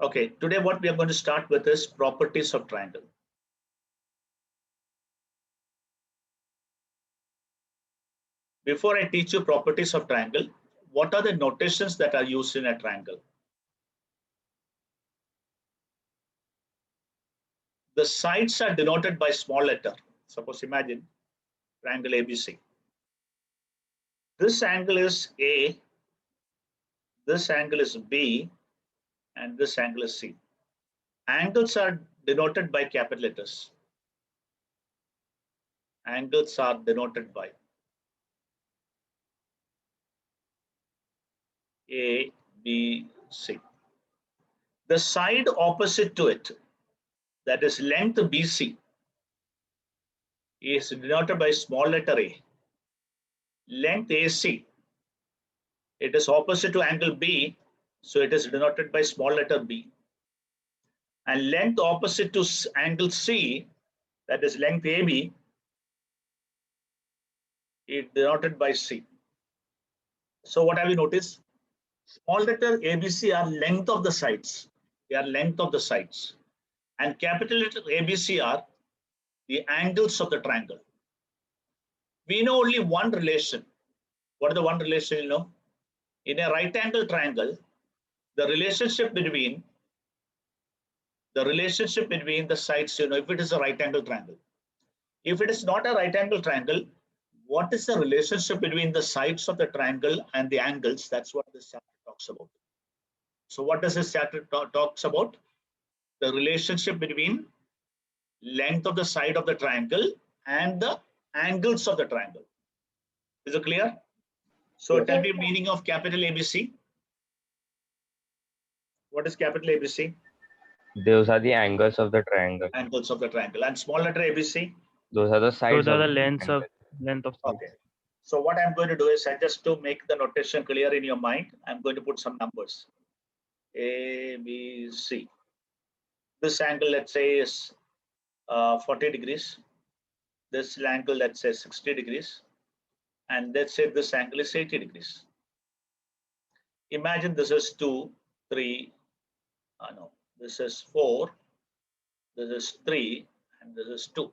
Okay, today what we are going to start with is properties of triangle. Before I teach you properties of triangle, what are the notations that are used in a triangle? The sides are denoted by small letter. Suppose imagine triangle ABC. This angle is A, this angle is B, and this angle is C. Angles are denoted by capital letters. Angles are denoted by A, B, C. The side opposite to it, that is length BC, is denoted by small letter a. Length AC, it is opposite to angle B, so it is denoted by small letter b. And length opposite to angle C, that is length AB, is denoted by C. So what have you noticed? Small letter ABC are length of the sides. They are length of the sides. And capital letter ABC are the angles of the triangle. We know only one relation. What is the one relation you know? In a right angle triangle, the relationship between the sides, if it is a right angle triangle. If it is not a right angle triangle, what is the relationship between the sides of the triangle and the angles? That's what this chapter talks about. So what does this chapter talks about? The relationship between length of the side of the triangle and the angles of the triangle. Is it clear? So tell me meaning of capital ABC. What is capital ABC? Those are the angles of the triangle. Angles of the triangle. And small letter ABC? Those are the sides. Those are of the lengths triangle. of length of sides. Okay. So what I'm going to do is, just to make the notation clear in your mind, I'm going to put some numbers. A, B, C. This angle, let's say, is 40 degrees. This angle, let's say, 60 degrees. And let's say this angle is 80 degrees. Imagine this is 2, 3, no, this is 4, this is 3, and this is 2.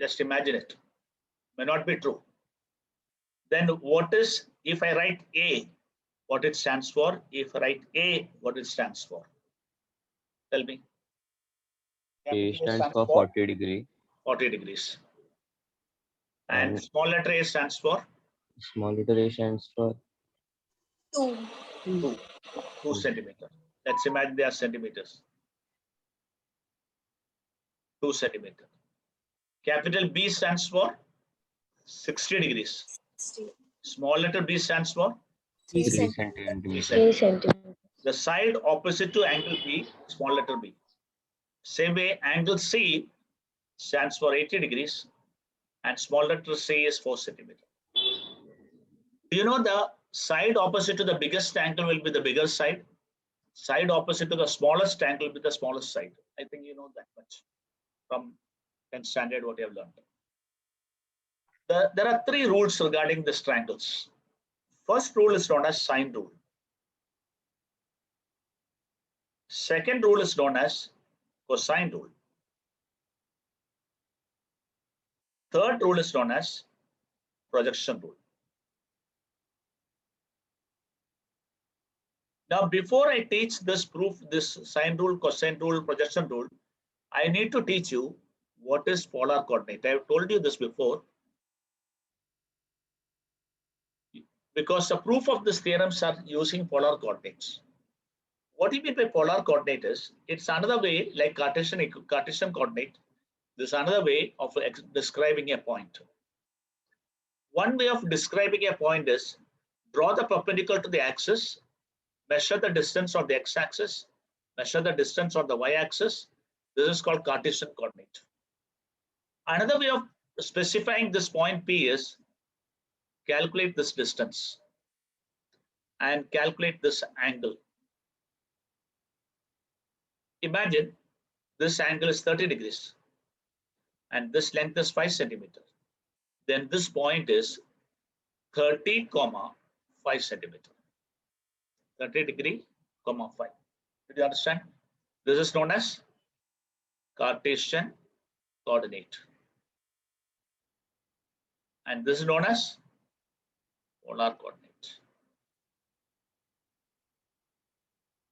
Just imagine it. May not be true. Then what is, if I write A, what it stands for? If I write A, what it stands for? Tell me. A stands for 40 degree. 40 degrees. And small letter A stands for? Small letter A stands for 2 centimeter. Let's imagine they are centimeters. 2 centimeter. Capital B stands for 60 degrees. Small letter B stands for 3 centimeters. The side opposite to angle B, small letter B. Same way, angle C stands for 80 degrees, and small letter C is 4 centimeter. Do you know the side opposite to the biggest angle will be the bigger side? Side opposite to the smallest angle will be the smallest side. I think you know that much from 10th standard, what you have learned. There are 3 rules regarding these triangles. First rule is known as sine rule. Second rule is known as cosine rule. Third rule is known as projection rule. Now, before I teach this proof, this sine rule, cosine rule, projection rule, I need to teach you what is polar coordinate. I have told you this before. Because the proof of these theorems are using polar coordinates. What do you mean by polar coordinate is, it's another way, like Cartesian coordinate. This is another way of describing a point. One way of describing a point is, draw the perpendicular to the axis, measure the distance on the x-axis, measure the distance on the y-axis. This is called Cartesian coordinate. Another way of specifying this point P is, calculate this distance and calculate this angle. Imagine this angle is 30 degrees and this length is 5 centimeters. Then this point is 30, 5 centimeter. 30 degree, 5. Did you understand? This is known as Cartesian coordinate. And this is known as polar coordinate.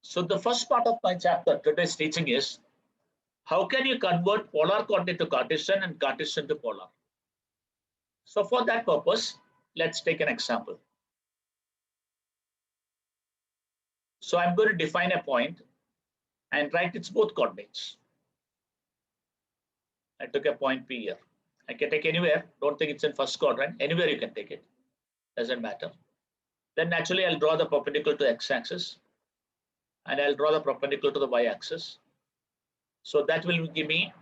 So the first part of my chapter, today's teaching is, how can you convert polar coordinate to Cartesian and Cartesian to polar? So for that purpose, let's take an example. So I'm going to define a point and write its both coordinates. I took a point P here. I can take anywhere. Don't think it's in first quadrant. Anywhere you can take it. Doesn't matter. Then naturally I'll draw the perpendicular to x-axis and I'll draw the perpendicular to the y-axis. So that will give me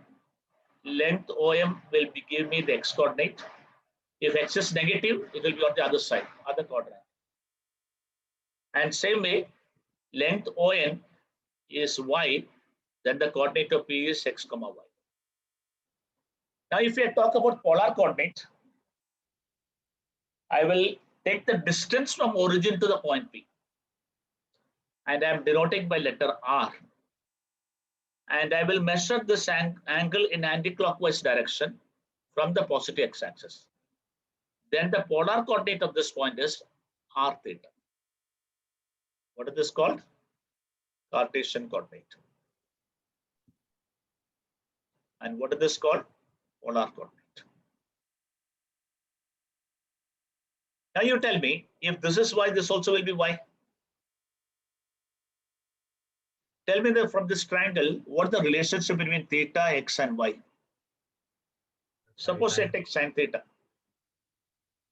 length OM will give me the x coordinate. If x is negative, it will be on the other side, other quadrant. And same way, length ON is y, then the coordinate of P is x comma y. Now, if we talk about polar coordinate, I will take the distance from origin to the point P. And I am denoting by letter R. And I will measure this angle in anti-clockwise direction from the positive x-axis. Then the polar coordinate of this point is r theta. What is this called? Cartesian coordinate. And what is this called? Polar coordinate. Now you tell me, if this is y, this also will be y. Tell me that from this triangle, what is the relationship between theta, x, and y? Suppose I take sine theta.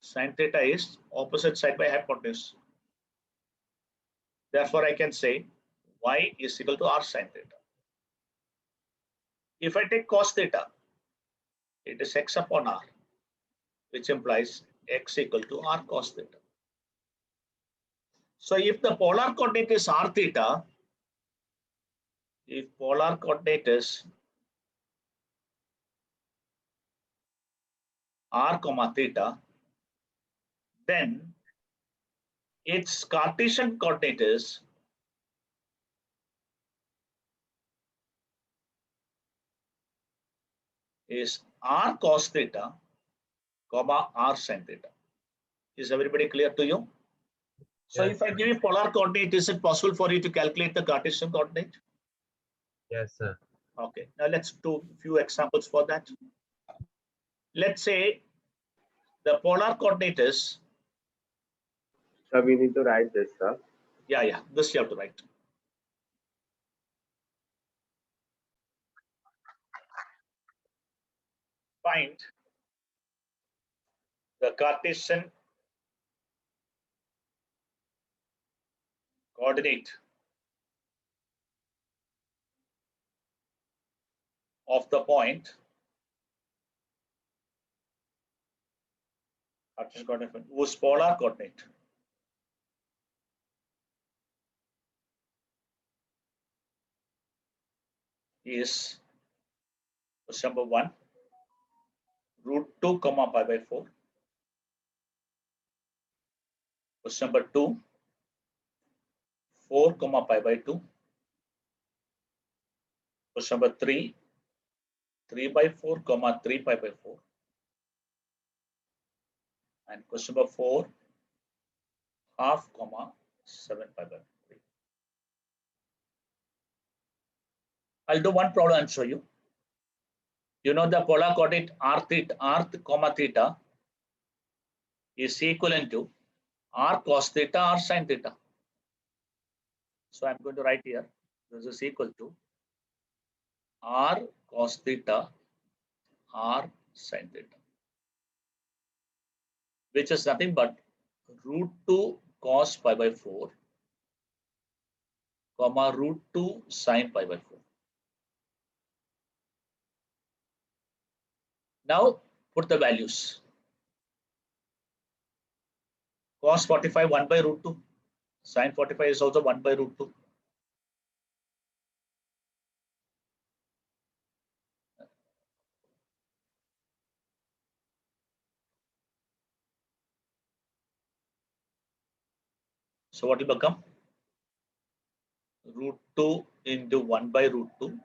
Sine theta is opposite side by hypotenuse. Therefore, I can say y is equal to r sine theta. If I take cos theta, it is x upon r, which implies x equal to r cos theta. So if the polar coordinate is r theta, if polar coordinate is r comma theta, then its Cartesian coordinate is r cos theta, comma r sin theta. Is everybody clear to you? So Yes. if I give you polar coordinate, is it possible for you to calculate the Cartesian coordinate? Yes, sir. Okay, now let's do a few examples for that. Let's say the polar coordinate is, So we need to write this, sir. yeah, this you have to write. Find the Cartesian coordinate of the point Cartesian coordinate whose polar coordinate is question number 1 √2 comma pi by 4. Question number 2 4 comma pi by 2. Question number 3 3 by 4 comma 3 pi by 4. And question number 4 half comma 7 pi by 3. I'll do one problem and show you. You know the polar coordinate r comma theta is equivalent to r cos theta r sin theta. So I'm going to write here, this is equal to r cos theta r sin theta, which is nothing but √2 cos pi by 4 comma √2 sin pi by 4. Now put the values. Cos 45 1 by √2, sin 45 is also 1 by √2. So what will become? √2 into 1 by root 2,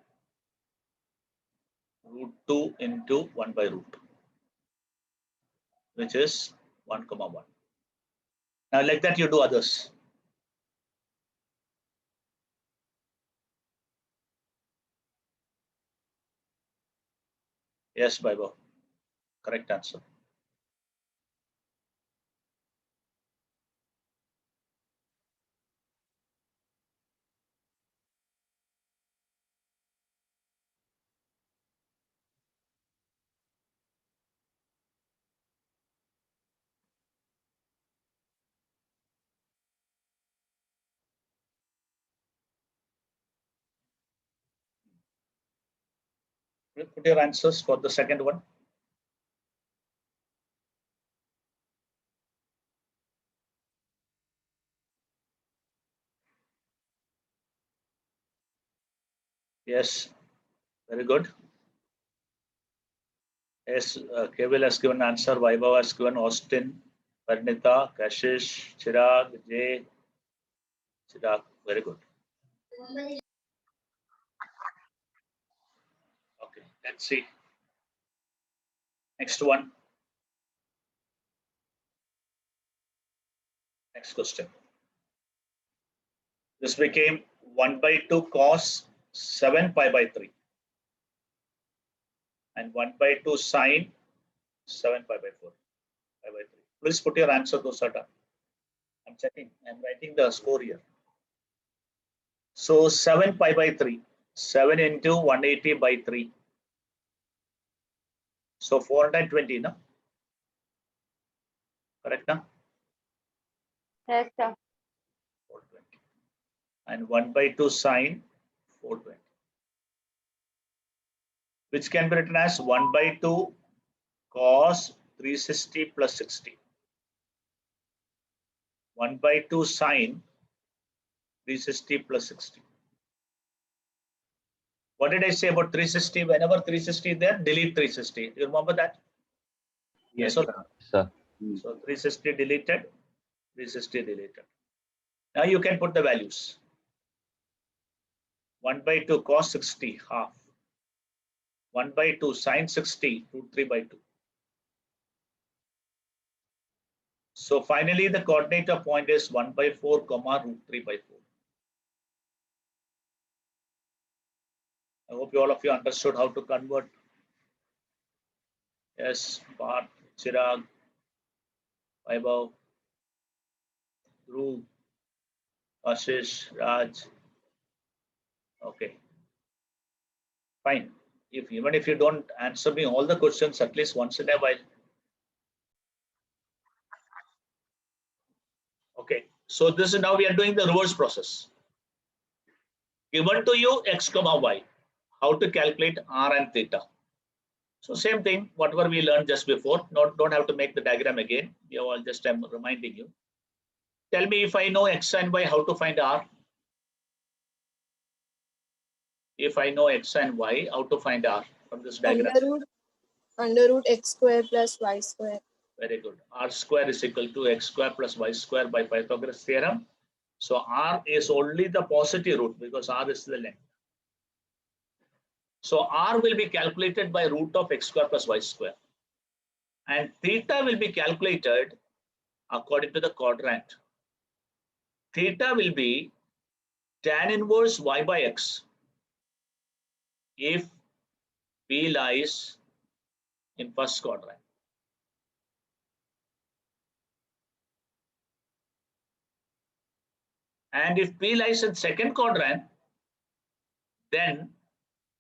root 2 into 1 by root 2, which is 1 comma 1. Now like that you do others. Yes, Vaibhav. Correct answer. Put your answers for the second one. Yes, very good. Yes, Kevil has given answer. Vaibhav has given Austin, Parnita, Kashish, Chirag, Jay, Chirag. Very good. Okay, let's see. Next one. Next question. This became 1 by 2 cos 7 pi by 3 and 1 by 2 sine 7 pi by 4 pi by 3. Please put your answer, those are done. I'm checking. I'm writing the score here. So 7 pi by 3. 7 into 180 by 3. So 420, no? Correct, no? Yes, sir. 420. And 1 by 2 sine 420. Which can be written as 1 by 2 cos 360 plus 60. 1 by 2 sine 360 plus 60. What did I say about 360? Whenever 360 is there, delete 360. You remember that? Yes, So, sir. Sir. so 360 deleted, 360 deleted. Now you can put the values. 1 by 2 cos 60, half. 1 by 2 sine 60, root 3 by 2. So finally, the coordinate of point is 1 by 4, comma, root 3 by 4. I hope all of you understood how to convert. Yes, Parth, Chirag, Vaibhav, Dhruv, Ashish, Raj. Okay. Fine. Even if you don't answer me all the questions, at least once in a while. Okay. So this is now we are doing the reverse process. Given to you x comma y, how to calculate r and theta. So same thing, whatever we learned just before. Don't have to make the diagram again. You all just I'm reminding you. Tell me if I know x and y, how to find r. If I know x and y, how to find r from this diagram. Under root x square plus y square. Very good. R square is equal to x square plus y square by Pythagoras theorem. So r is only the positive root because r is the length. So r will be calculated by root of x square plus y square. And theta will be calculated according to the quadrant. Theta will be tan inverse y by x if P lies in first quadrant. And if P lies in second quadrant, then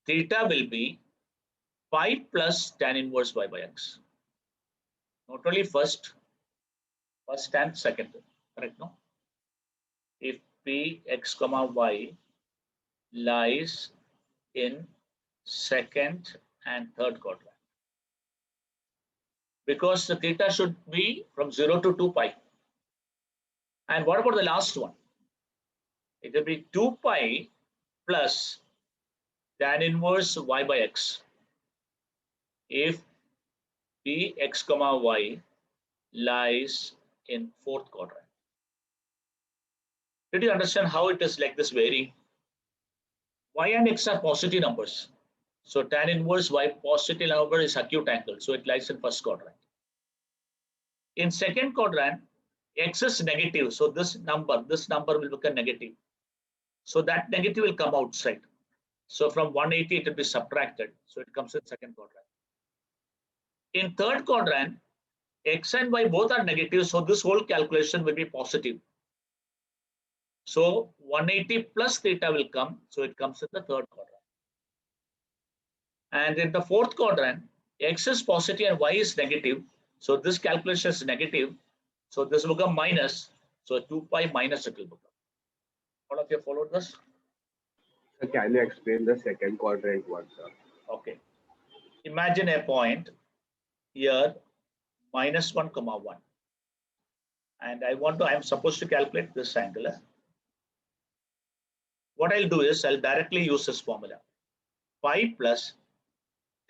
theta will be pi plus tan inverse y by x. Not only first and second, correct? No. If P x comma y lies in second and third quadrant, because the theta should be from 0 to 2 pi. And what about the last one? It will be 2 pi plus tan inverse y by x if P x comma y lies in fourth quadrant. Did you understand how it is like this varying? Y and X are positive numbers. So tan inverse Y positive number is acute angle. So it lies in first quadrant. In second quadrant, X is negative. So this number will become negative. So that negative will come outside. So from 180, it will be subtracted. So it comes in second quadrant. In third quadrant, X and Y both are negative. So this whole calculation will be positive. So 180 plus theta will come. So it comes in the third quadrant. And in the fourth quadrant, X is positive and Y is negative. So this calculation is negative. So this will become minus. So 2 pi minus it will become. All of you followed this? So can you explain the second quadrant one, sir? Okay. Imagine a point here, -1, 1. And I am supposed to calculate this angle. What I'll do is I'll directly use this formula. Pi plus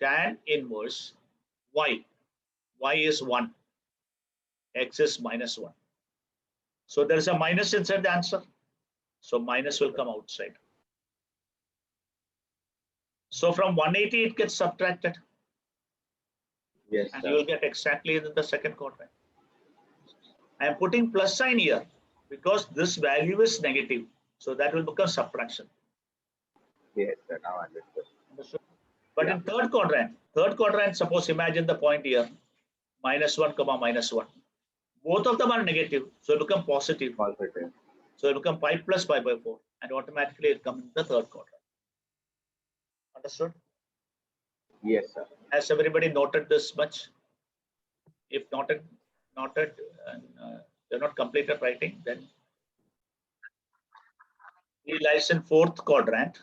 tan inverse Y. Y is 1. X is -1. So there is a minus inside the answer. So minus will come outside. So from 180, it gets subtracted. Yes, And sir. you will get exactly in the second quadrant. I am putting plus sign here because this value is negative. So that will become subtraction. Yes, sir. Now understood. Understood? But Yeah. in third quadrant, suppose imagine the point here, -1, -1. Both of them are negative. So it become positive. Positive. So it become pi plus pi by 4. And automatically it comes in the third quadrant. Understood? Yes, sir. Has everybody noted this much? If noted, and they're not completed writing, then he lies in fourth quadrant.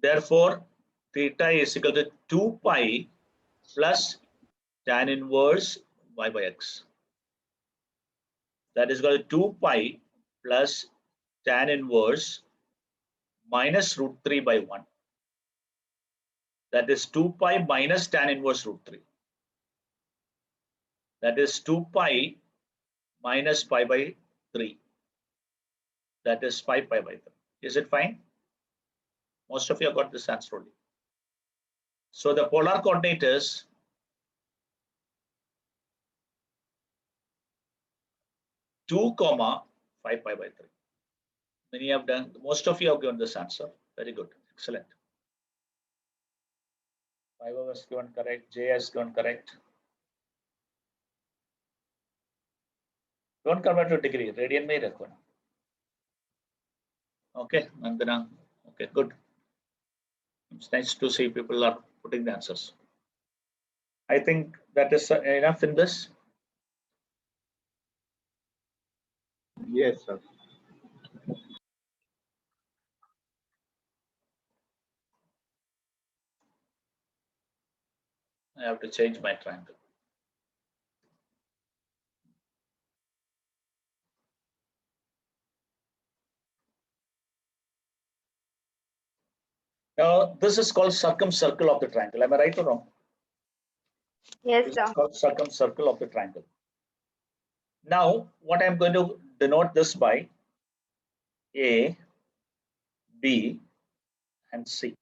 Therefore, theta is equal to 2 pi plus tan inverse Y by X. That is equal to 2 pi plus tan inverse minus √3 by 1. That is 2 pi minus tan inverse √3. That is 2 pi minus pi by 3. That is 5 pi by 3. Is it fine? Most of you have got this answer only. So the polar coordinate is 2, 5 pi by 3. Many have done, most of you have given this answer. Very good. Excellent. 5 has given correct. J has given correct. Don't convert to degree. Radian may record. Okay, Nandana. Okay, good. It's nice to see people are putting the answers. I think that is enough in this. Yes, sir. I have to change my triangle. Now, this is called circumcircle of the triangle. Am I right or wrong? Yes, This sir. is called circumcircle of the triangle. Now, what I'm going to denote this by A, B, and C.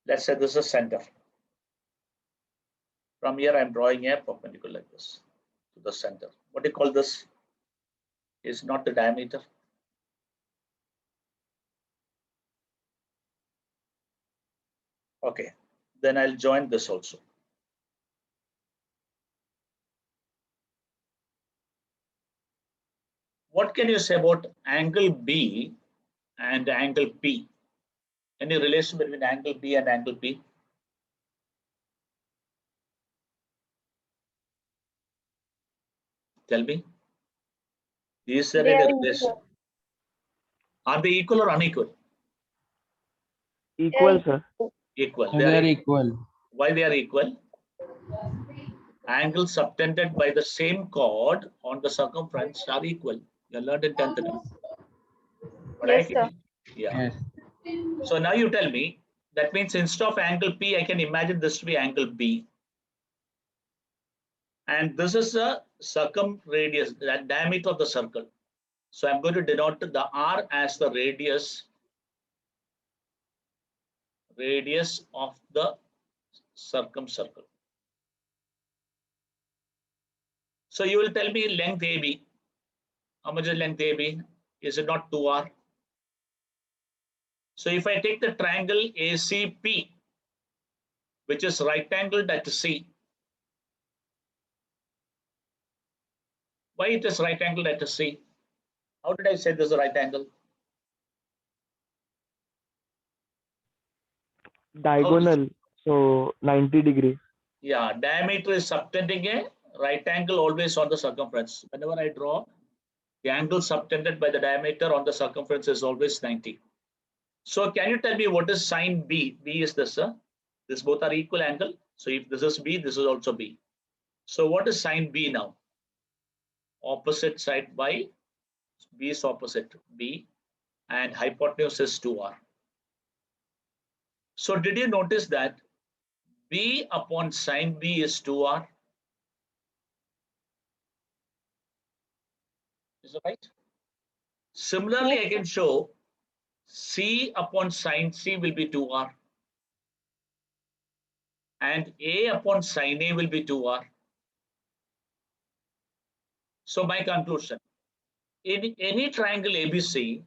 Let's say this is center. From here, I'm drawing a perpendicular like this to the center. What do you call this? Is not the diameter. Okay, then I'll join this also. What can you say about angle B and angle P? Any relation between angle B and angle P? Tell me. Is there They any are relation? equal. Are they equal or unequal? Equal, sir. Equal. They are equal. Why they are equal? Angles subtended by the same chord on the circumference are equal. You learned in 10th grade. Yes, sir. Yeah. Yes. So now you tell me, that means instead of angle P, I can imagine this to be angle B. And this is the circumradius, that diameter of the circle. So I'm going to denote the R as the radius of the circumcircle. So you will tell me length AB. How much is length AB? Is it not 2R? So if I take the triangle ACP, which is right angled at C, why it is right angled at C? How did I say this is a right angle? Diagonal, so 90 degrees. Yeah, diameter is subtending a right angle always on the circumference. Whenever I draw, the angle subtended by the diameter on the circumference is always 90. So can you tell me what is sine B? B is this, this both are equal angle. So if this is B, this is also B. So what is sine B now? Opposite side by B is opposite B, and hypotenuse is 2R. So did you notice that B upon sine B is 2R? Is it right? Similarly, I can show C upon sine C will be 2R. And A upon sine A will be 2R. So my conclusion, in any triangle ABC,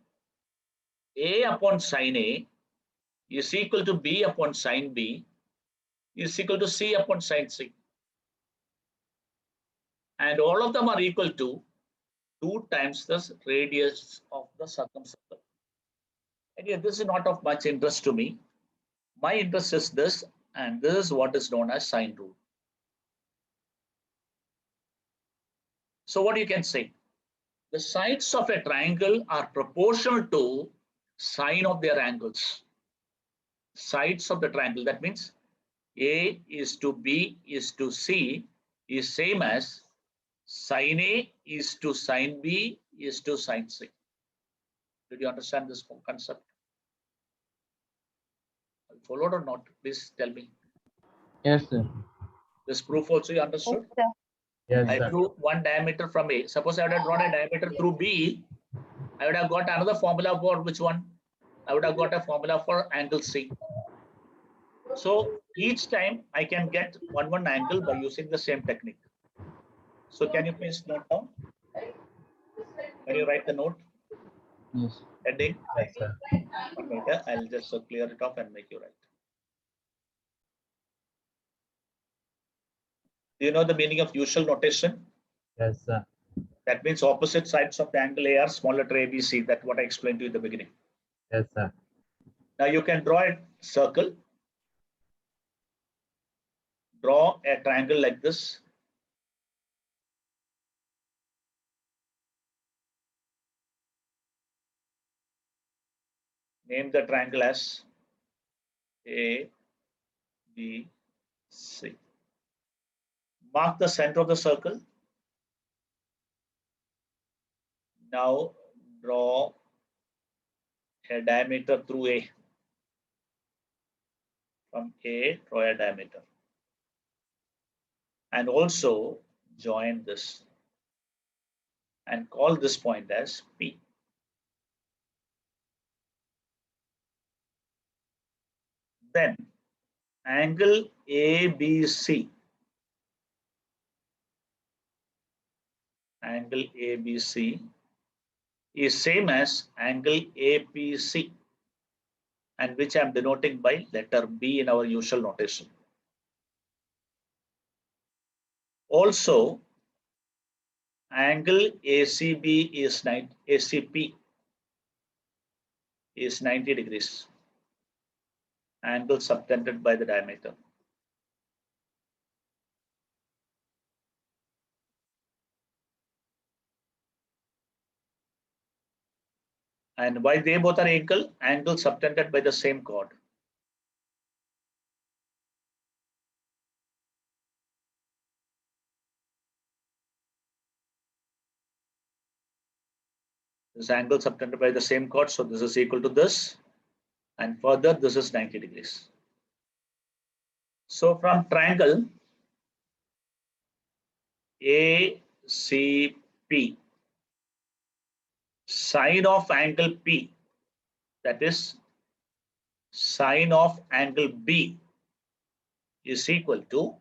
A upon sine A is equal to B upon sine B is equal to C upon sine C. And all of them are equal to 2 times the radius of the circumcircle. Again, this is not of much interest to me. My interest is this, and this is what is known as sine rule. So what you can say? The sides of a triangle are proportional to sine of their angles. Sides of the triangle, that means A is to B is to C is same as sine A is to sine B is to sine C. Did you understand this concept? Followed or not? Please tell me. Yes, sir. This proof also you Yes, understood? sir. Yes, I sir. drew one diameter from A. Suppose I would have drawn a diameter through B, I would have got another formula for which one? I would have got a formula for angle C. So each time I can get one angle by using the same technique. So can you please note down? Can you write the note? Yes. Heading. Yes, sir. 1 meter. I'll just clear it off and make you write. Do you know the meaning of usual notation? Yes, sir. That means opposite sides of the angle A are small letter ABC. That's what I explained to you in the beginning. Yes, sir. Now you can draw a circle. Draw a triangle like this. Name the triangle as A, B, C. Mark the center of the circle. Now draw a diameter through A. From A, draw a diameter. And also join this. And call this point as P. Then angle ABC. Angle ABC is same as angle APC, and which I am denoting by letter B in our usual notation. Also, angle ACP is 90 degrees. Angle subtended by the diameter. And why they both are equal? Angle subtended by the same chord. This angle subtended by the same chord, so this is equal to this. And further, this is 90 degrees. So from triangle ACP, sine of angle P, that is sine of angle B, is equal to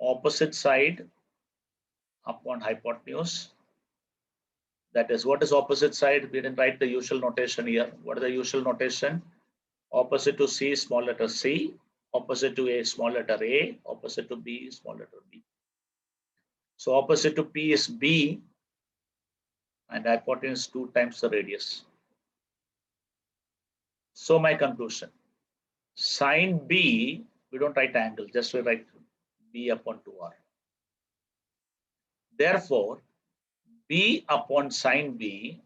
opposite side upon hypotenuse. That is, what is opposite side? We didn't write the usual notation here. What is the usual notation? Opposite to C, small letter C, opposite to A, small letter A, opposite to B, small letter B. So opposite to P is B, and hypotenuse 2 times the radius. So my conclusion, sine B, we don't write angle, just we write B upon 2R. Therefore, B upon sine B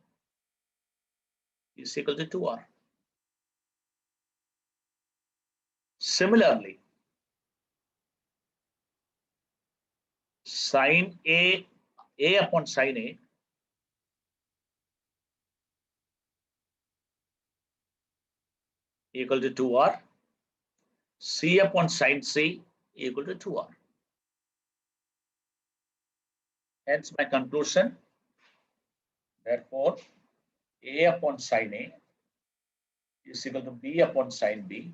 is equal to 2R. Similarly, sine A upon sine A equal to 2R, C upon sine C equal to 2R. Hence my conclusion, therefore, A upon sine A is equal to B upon sine B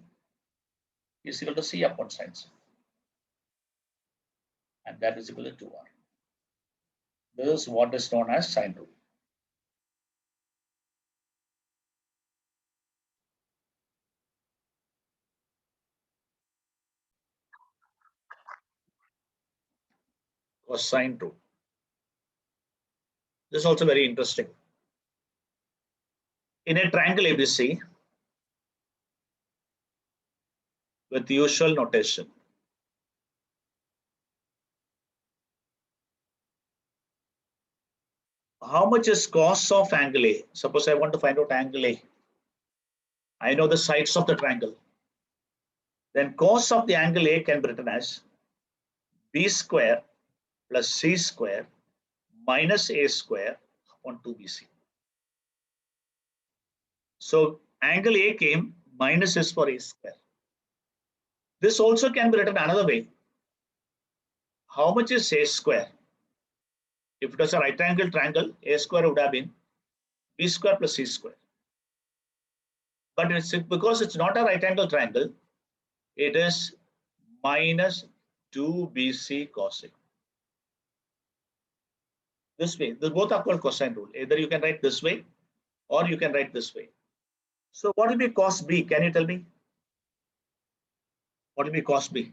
is equal to C upon sine C. And that is equal to 2R. This is what is known as sine rule. Cosine rule. This is also very interesting. In a triangle ABC with usual notation, how much is cos of angle A? Suppose I want to find out angle A. I know the sides of the triangle. Then cos of the angle A can be written as B square plus C square minus A square upon 2BC. So angle A came, minus is for A square. This also can be written another way. How much is A square? If it was a right angle triangle, A square would have been B square plus C square. But it's because it's not a right angle triangle, it is minus 2BC cos A. This way, both are called cosine rule. Either you can write this way or you can write this way. So what will be cos B? Can you tell me? What will be cos B?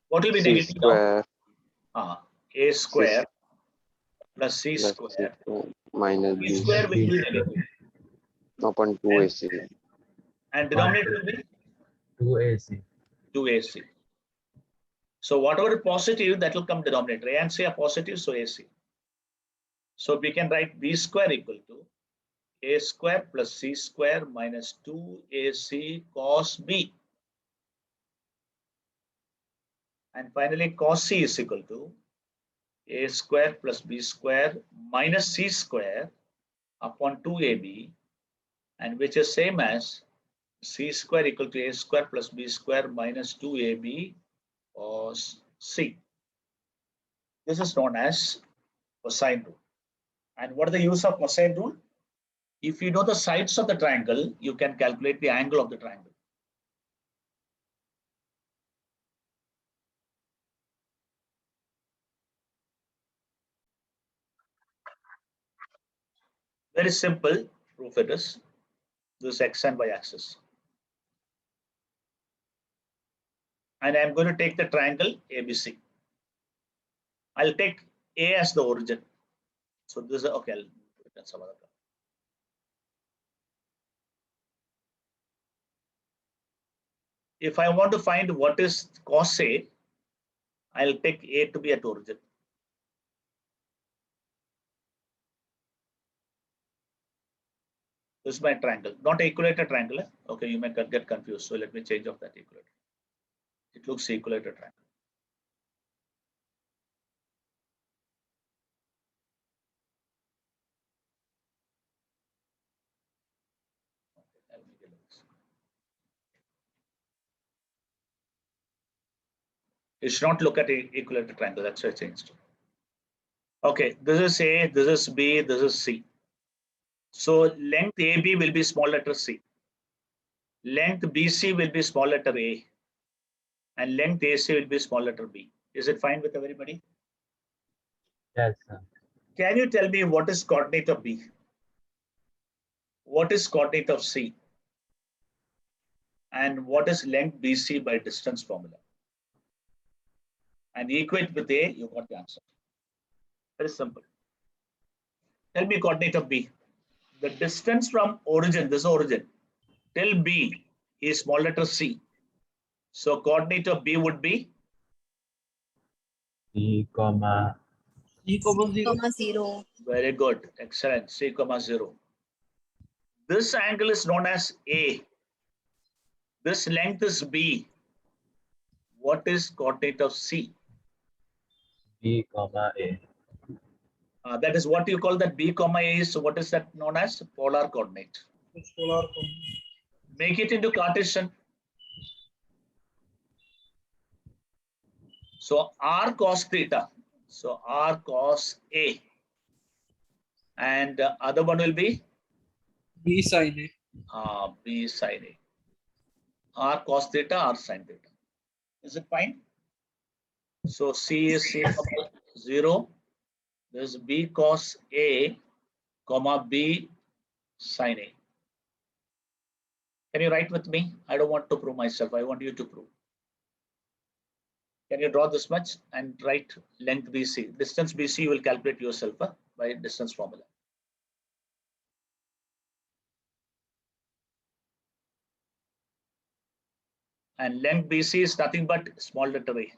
What will be C negative square now? A square plus C plus square. minus B B square will be negative. upon 2AC. And denominator will be 2AC. 2AC. So whatever is positive, that will come denominator. A and C are positive, so AC. So we can write B square equal to A square plus C square minus 2AC cos B. And finally, cos C is equal to A square plus B square minus C square upon 2AB, and which is same as C square equal to A square plus B square minus 2AB cos C. This is known as cosine rule. And what is the use of cosine rule? If you know the sides of the triangle, you can calculate the angle of the triangle. Very simple proof it is. This x and y axis. And I'm going to take the triangle ABC. I'll take A as the origin. So this is okay. I'll do it in some other time. If I want to find what is cos A, I'll take A to be at origin. This is my triangle, not equilateral triangle. Okay, you may get confused. So let me change off that equilateral. It looks equilateral triangle. Okay, I'll make it like this. You should not look at equilateral triangle. That's why I changed. Okay, this is A, this is B, this is C. So length AB will be small letter C. Length BC will be small letter A. And length AC will be small letter B. Is it fine with everybody? Yes, sir. Can you tell me what is coordinate of B? What is coordinate of C? And what is length BC by distance formula? And equate with A, you got the answer. Very simple. Tell me coordinate of B. The distance from origin, this origin, till B is small letter C. So coordinate of B would be B, comma, Comma 0. very good, excellent. C comma 0. This angle is known as A. This length is B. What is coordinate of C? B, comma, A. That is what you call that B comma A is. So what is that known as? Polar coordinate. Make it into Cartesian. So R cos theta. So R cos A. And other one will be B sin A. B sin A. R cos theta, R sin theta. Is it fine? So C is C comma 0. There's B cos A, comma B sin A. Can you write with me? I don't want to prove myself. I want you to prove. Can you draw this much and write length BC? Distance BC you will calculate yourself by distance formula. And length BC is nothing but small letter A.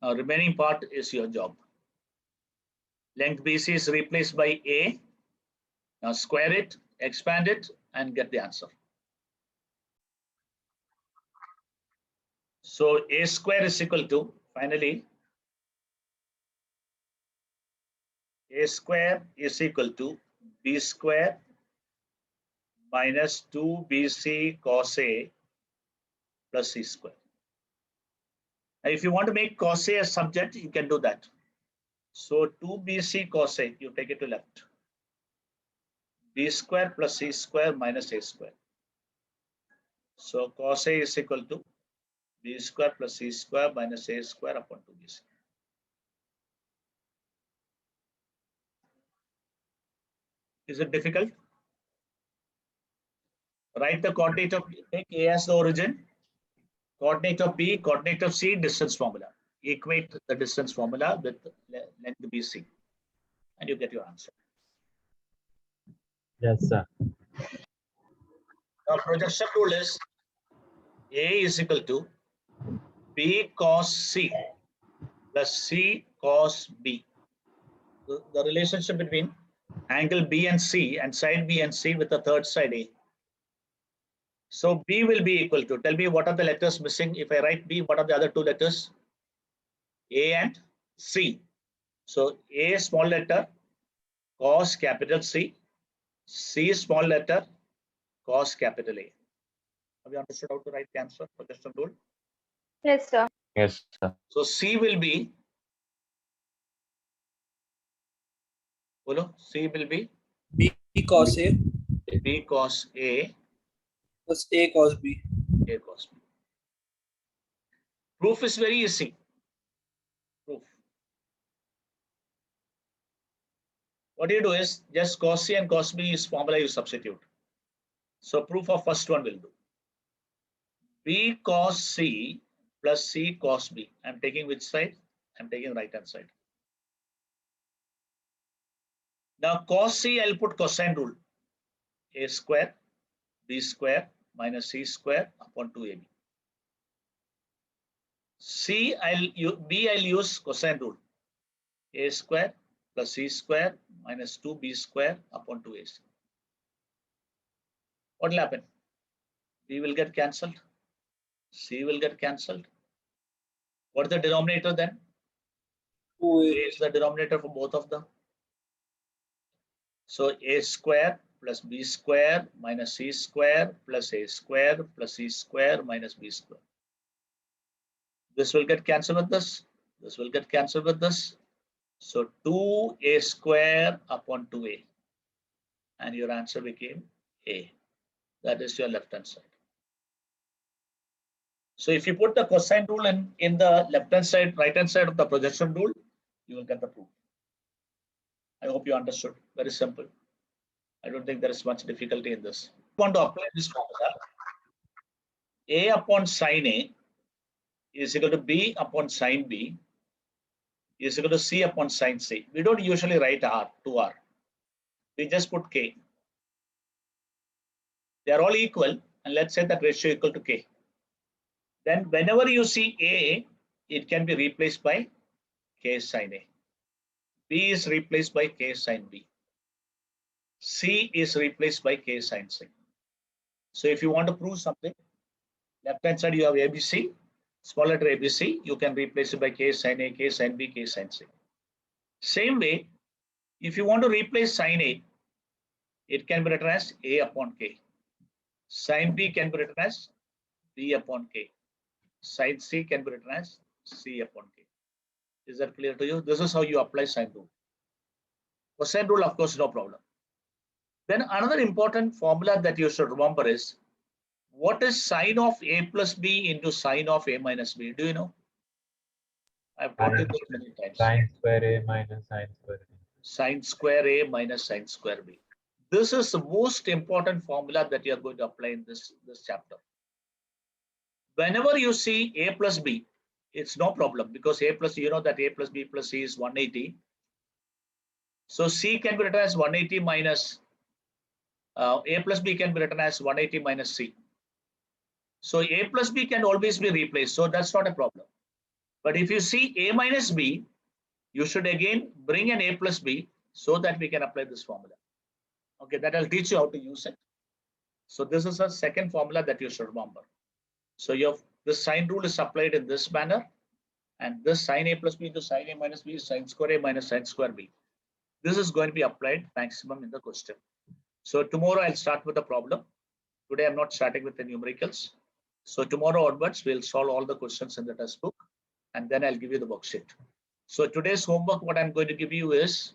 Now remaining part is your job. Length BC is replaced by A. Now square it, expand it, and get the answer. So A square is equal to, finally, A square is equal to B square minus 2BC cos A plus C square. Now, if you want to make cos A a subject, you can do that. So 2BC cos A, you take it to left. B square plus C square minus A square. So cos A is equal to B square plus C square minus A square upon 2BC. Is it difficult? Write the coordinate of, take A as the origin, coordinate of B, coordinate of C, distance formula. Equate the distance formula with length BC, and you get your answer. Yes, sir. Now projection rule is A is equal to B cos C plus C cos B. The relationship between angle B and C and side B and C with the third side A. So B will be equal to, tell me what are the letters missing? If I write B, what are the other two letters? A and C. So A small letter cos capital C, C small letter cos capital A. Have you understood how to write the answer for this rule? Yes, sir. Yes, sir. So C will be, C will be B cos A B cos A, plus A cos B. A cos B. Proof is very easy. Proof. What you do is just cos C and cos B is formula you substitute. So proof of first one will do. B cos C plus C cos B. I'm taking which side? I'm taking right hand side. Now cos C, I'll put cosine rule. A square, B square minus C square upon 2AB. B I'll use cosine rule. A square plus C square minus 2B square upon 2AC. What will happen? B will get cancelled. C will get cancelled. What is the denominator then? 2A. A is the denominator for both of them. So a square plus b square minus c square plus a square plus c square minus b square. This will get cancelled with this. This will get cancelled with this. So 2a square upon 2a. And your answer became a. That is your left hand side. So if you put the cosine rule in the left hand side, right hand side of the projection rule, you will get the proof. I hope you understood. Very simple. I don't think there is much difficulty in this. If you want to apply this formula, a upon sine a is equal to b upon sine b is equal to c upon sine c. We don't usually write r to r. We just put k. They are all equal, and let's say that ratio equal to k. Then whenever you see a, it can be replaced by k sine a. B is replaced by k sine b. C is replaced by k sine c. So if you want to prove something, left hand side you have ABC, small letter ABC, you can replace it by k sine a, k sine b, k sine c. Same way, if you want to replace sine a, it can be written as a upon k. Sine b can be written as b upon k. Sine c can be written as c upon k. Is that clear to you? This is how you apply sine rule. Cosine rule, of course, no problem. Then another important formula that you should remember is, what is sine of a plus b into sine of a minus b? Do you know? I've taught you this many times. Sine square A minus sine square B. Sine square a minus sine square b. This is the most important formula that you are going to apply in this chapter. Whenever you see a plus b, it's no problem, because a plus, you know that a plus b plus c is 180. So c can be written as 180 minus a plus b can be written as 180 minus c. So a plus b can always be replaced, so that's not a problem. But if you see a minus b, you should again bring an a plus b so that we can apply this formula. Okay, that I'll teach you how to use it. So this is a second formula that you should remember. So this sine rule is applied in this manner, and this sine a plus b into sine a minus b is sine square a minus sine square b. This is going to be applied maximum in the question. So tomorrow I'll start with the problem. Today I'm not starting with the numericals. So tomorrow onwards, we'll solve all the questions in the test book, and then I'll give you the worksheet. So today's homework, what I'm going to give you is